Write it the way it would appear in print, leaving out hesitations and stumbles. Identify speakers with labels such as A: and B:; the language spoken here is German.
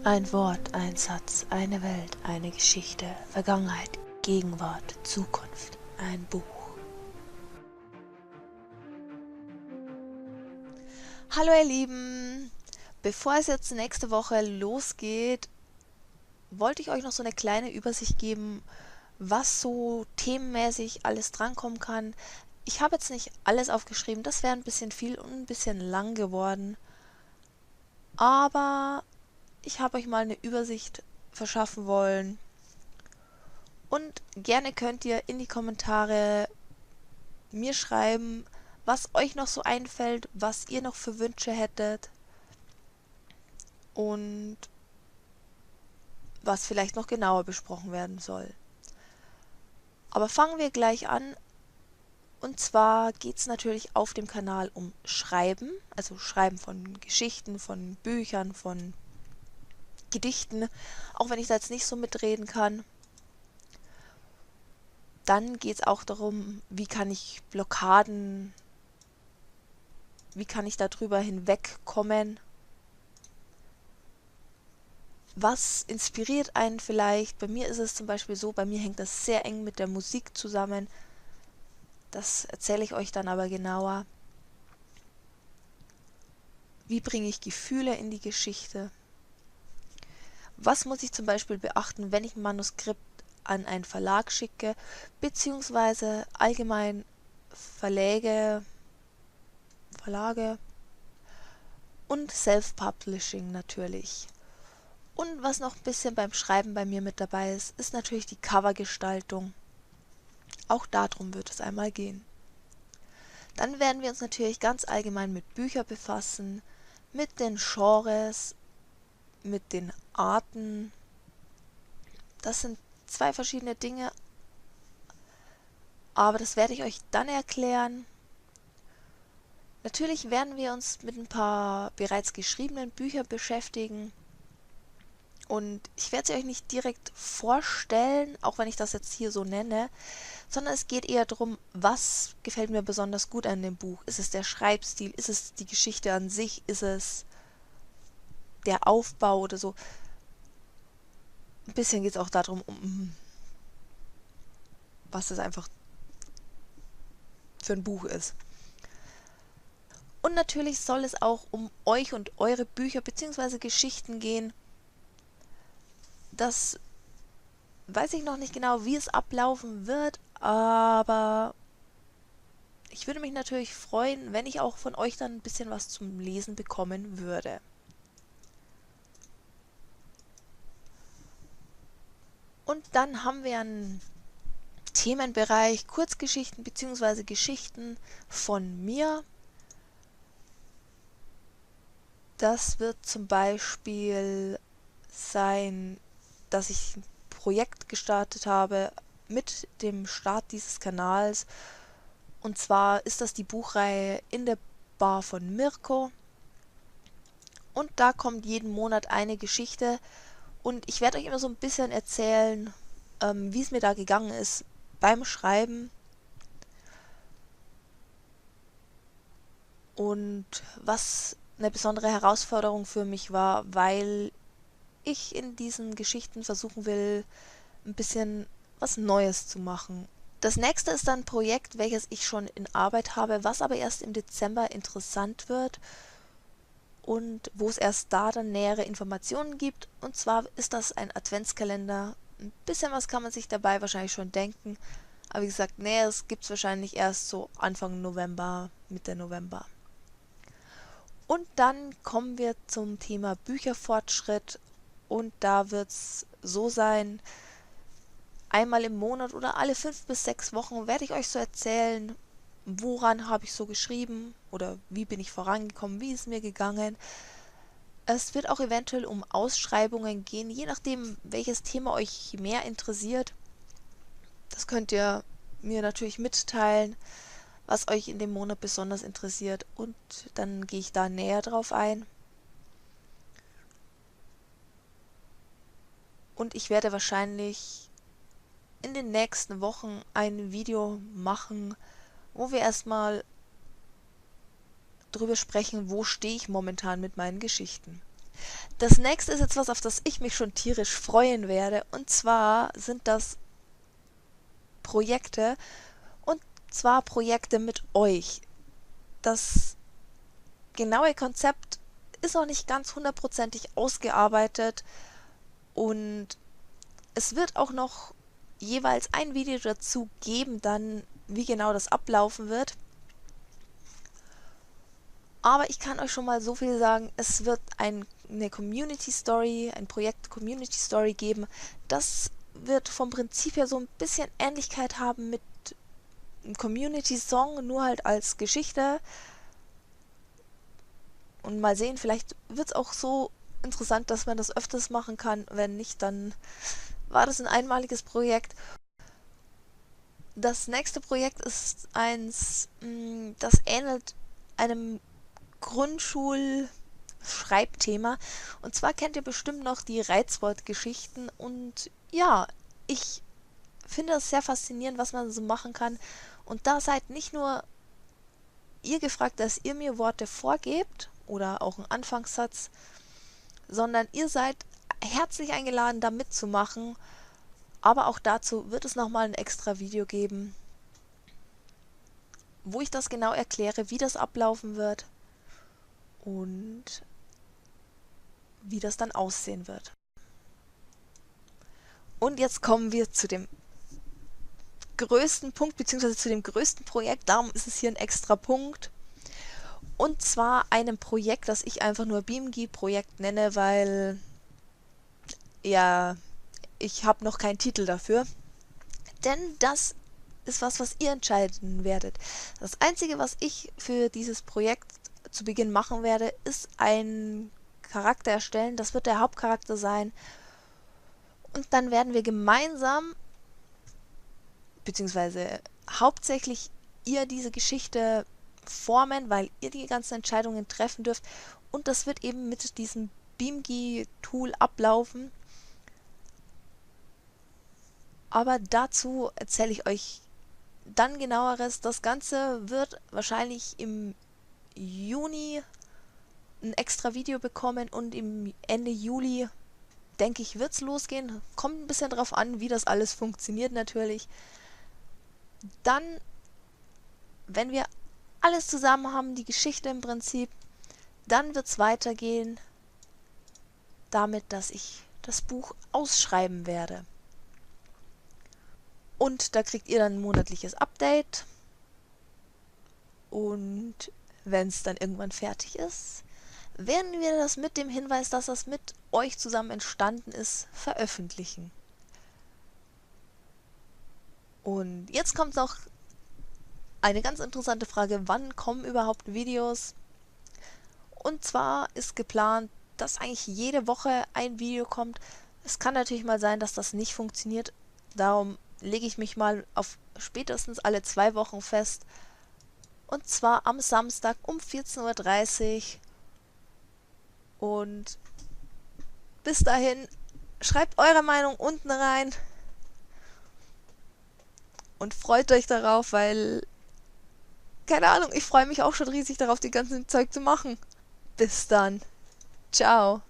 A: Ein Wort, ein Satz, eine Welt, eine Geschichte, Vergangenheit, Gegenwart, Zukunft, ein Buch. Hallo ihr Lieben! Bevor es jetzt nächste Woche losgeht, wollte ich euch noch so eine kleine Übersicht geben, was so themenmäßig alles drankommen kann. Ich habe jetzt nicht alles aufgeschrieben, das wäre ein bisschen viel und ein bisschen lang geworden. Aber ich habe euch mal eine Übersicht verschaffen wollen. Und gerne könnt ihr in die Kommentare mir schreiben, was euch noch so einfällt, was ihr noch für Wünsche hättet und was vielleicht noch genauer besprochen werden soll. Aber fangen wir gleich an. Und zwar geht es natürlich auf dem Kanal um Schreiben, also Schreiben von Geschichten, von Büchern, von Gedichten, auch wenn ich da jetzt nicht so mitreden kann. Dann geht es auch darum, wie kann ich darüber hinwegkommen? Was inspiriert einen vielleicht? Bei mir ist es zum Beispiel so, bei mir hängt das sehr eng mit der Musik zusammen. Das erzähle ich euch dann aber genauer. Wie bringe ich Gefühle in die Geschichte? Was muss ich zum Beispiel beachten, wenn ich ein Manuskript an einen Verlag schicke, beziehungsweise allgemein Verlage und Self-Publishing natürlich. Und was noch ein bisschen beim Schreiben bei mir mit dabei ist, ist natürlich die Covergestaltung. Auch darum wird es einmal gehen. Dann werden wir uns natürlich ganz allgemein mit Büchern befassen, mit den Genres, mit den Arten. Das sind zwei verschiedene Dinge, aber das werde ich euch dann erklären. Natürlich werden wir uns mit ein paar bereits geschriebenen Büchern beschäftigen. Und ich werde sie euch nicht direkt vorstellen, auch wenn ich das jetzt hier so nenne, sondern es geht eher darum, was gefällt mir besonders gut an dem Buch. Ist es der Schreibstil? Ist es die Geschichte an sich? Ist es der Aufbau oder so? Ein bisschen geht es auch darum, was es einfach für ein Buch ist. Und natürlich soll es auch um euch und eure Bücher bzw. Geschichten gehen. Das weiß ich noch nicht genau, wie es ablaufen wird, aber ich würde mich natürlich freuen, wenn ich auch von euch dann ein bisschen was zum Lesen bekommen würde. Und dann haben wir einen Themenbereich Kurzgeschichten bzw. Geschichten von mir. Das wird zum Beispiel sein, dass ich ein Projekt gestartet habe mit dem Start dieses Kanals. Und zwar ist das die Buchreihe In der Bar von Mirko. Und da kommt jeden Monat eine Geschichte. Und ich werde euch immer so ein bisschen erzählen, wie es mir da gegangen ist beim Schreiben. Und was eine besondere Herausforderung für mich war, weil ich in diesen Geschichten versuchen will, ein bisschen was Neues zu machen. Das nächste ist dann ein Projekt, welches ich schon in Arbeit habe, was aber erst im Dezember interessant wird und wo es erst da dann nähere Informationen gibt. Und zwar ist das ein Adventskalender. Ein bisschen was kann man sich dabei wahrscheinlich schon denken. Aber wie gesagt, Näheres gibt es wahrscheinlich erst so Anfang November, Mitte November. Und dann kommen wir zum Thema Bücherfortschritt. Und da wird es so sein, einmal im Monat oder alle 5 bis 6 Wochen werde ich euch so erzählen, woran habe ich so geschrieben oder wie bin ich vorangekommen, wie ist es mir gegangen. Es wird auch eventuell um Ausschreibungen gehen, je nachdem, welches Thema euch mehr interessiert. Das könnt ihr mir natürlich mitteilen, was euch in dem Monat besonders interessiert, und dann gehe ich da näher drauf ein. Und ich werde wahrscheinlich in den nächsten Wochen ein Video machen, wo wir erstmal drüber sprechen, wo stehe ich momentan mit meinen Geschichten. Das nächste ist jetzt was, auf das ich mich schon tierisch freuen werde. Und zwar sind das Projekte. Und zwar Projekte mit euch. Das genaue Konzept ist noch nicht ganz hundertprozentig ausgearbeitet. Und es wird auch noch jeweils ein Video dazu geben, dann wie genau das ablaufen wird. Aber ich kann euch schon mal so viel sagen, es wird eine Community Story, ein Projekt Community Story geben. Das wird vom Prinzip her so ein bisschen Ähnlichkeit haben mit einem Community Song, nur halt als Geschichte. Und mal sehen, vielleicht wird es auch so interessant, dass man das öfters machen kann. Wenn nicht, dann war das ein einmaliges Projekt. Das nächste Projekt ist eins, das ähnelt einem Grundschul-Schreibthema. Und zwar kennt ihr bestimmt noch die Reizwortgeschichten. Und ja, ich finde es sehr faszinierend, was man so machen kann. Und da seid nicht nur ihr gefragt, dass ihr mir Worte vorgebt oder auch einen Anfangssatz, sondern ihr seid herzlich eingeladen, da mitzumachen. Aber auch dazu wird es nochmal ein extra Video geben, wo ich das genau erkläre, wie das ablaufen wird und wie das dann aussehen wird. Und jetzt kommen wir zu dem größten Punkt, beziehungsweise zu dem größten Projekt. Darum ist es hier ein extra Punkt. Und zwar einem Projekt, das ich einfach nur BeamGi-Projekt nenne, weil ja, ich habe noch keinen Titel dafür. Denn das ist was ihr entscheiden werdet. Das Einzige, was ich für dieses Projekt zu Beginn machen werde, ist einen Charakter erstellen. Das wird der Hauptcharakter sein. Und dann werden wir gemeinsam, beziehungsweise hauptsächlich ihr diese Geschichte formen, weil ihr die ganzen Entscheidungen treffen dürft. Und das wird eben mit diesem BeamGi-Tool ablaufen. Aber dazu erzähle ich euch dann genaueres. Das Ganze wird wahrscheinlich im Juni ein extra Video bekommen und im Ende Juli, denke ich, wird es losgehen. Kommt ein bisschen drauf an, wie das alles funktioniert natürlich. Dann, wenn wir alles zusammen haben, die Geschichte im Prinzip, dann wird es weitergehen damit, dass ich das Buch ausschreiben werde. Und da kriegt ihr dann ein monatliches Update. Und wenn es dann irgendwann fertig ist, werden wir das mit dem Hinweis, dass das mit euch zusammen entstanden ist, veröffentlichen. Und jetzt kommt noch eine ganz interessante Frage, wann kommen überhaupt Videos? Und zwar ist geplant, dass eigentlich jede Woche ein Video kommt. Es kann natürlich mal sein, dass das nicht funktioniert. Darum lege ich mich mal auf spätestens alle 2 Wochen fest. Und zwar am Samstag um 14:30 Uhr. Und bis dahin, schreibt eure Meinung unten rein. Und freut euch darauf, weil, keine Ahnung, ich freue mich auch schon riesig darauf, die ganzen Zeug zu machen. Bis dann. Ciao.